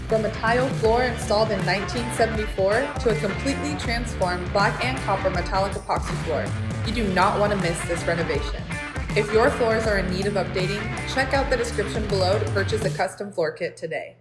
From a tile floor installed in 1974 to a completely transformed black and copper metallic epoxy floor, you do not want to miss this renovation. If your floors are in need of updating, check out the description below to purchase a custom floor kit today.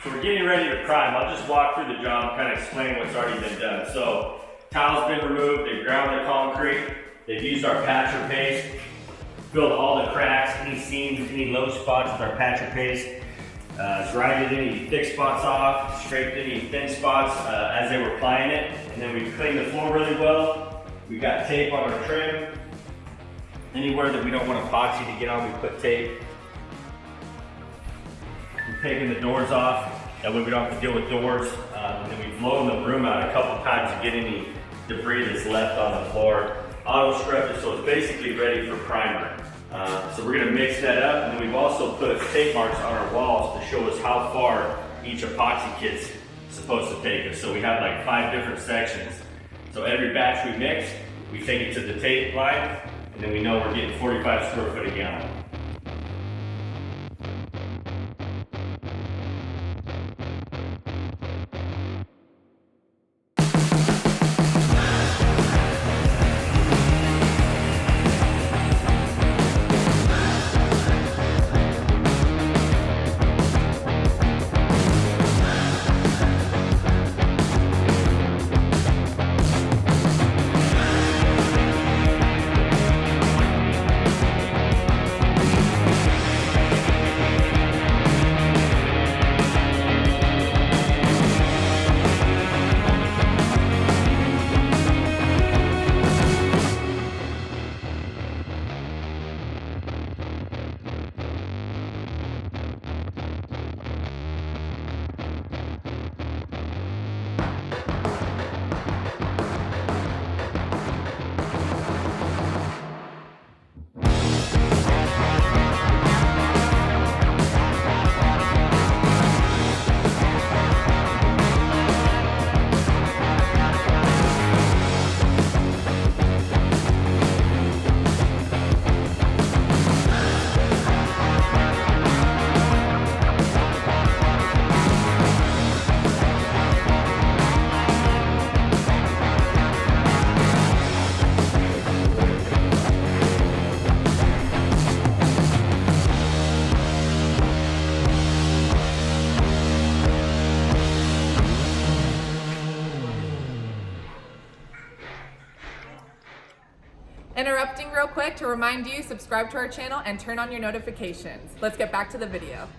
So we're getting ready to prime. I'll just walk through the job, kind of explain what's already been done. So tile's been removed, they've ground the concrete, they've used our patcher paste, filled all the cracks, any seams, any low spots with our patcher paste, grinded any thick spots off, scraped any thin spots as they were applying it, and then we cleaned the floor really well. We got tape on our trim. Anywhere that we don't want epoxy to get on, we put tape. We're taking the doors off, that way we don't have to deal with doors. And then we've blown the room out a couple times to get any debris that's left on the floor. Auto scrub it, so it's basically ready for primer. So we're gonna mix that up, and then we've also put tape marks on our walls to show us how far each epoxy kit's supposed to take us. So we have like 5 different sections. So every batch we mix, we take it to the tape line, and then we know we're getting 45 square foot a gallon. Interrupting real quick to remind you, subscribe to our channel and turn on your notifications. Let's get back to the video.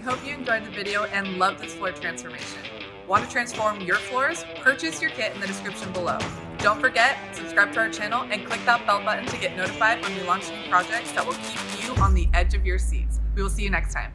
hope you enjoyed the video and loved this floor transformation. Want to transform your floors? Purchase your kit in the description below. Don't forget, subscribe to our channel and click that bell button to get notified when we launch new projects that will keep you on the edge of your seats. We will see you next time.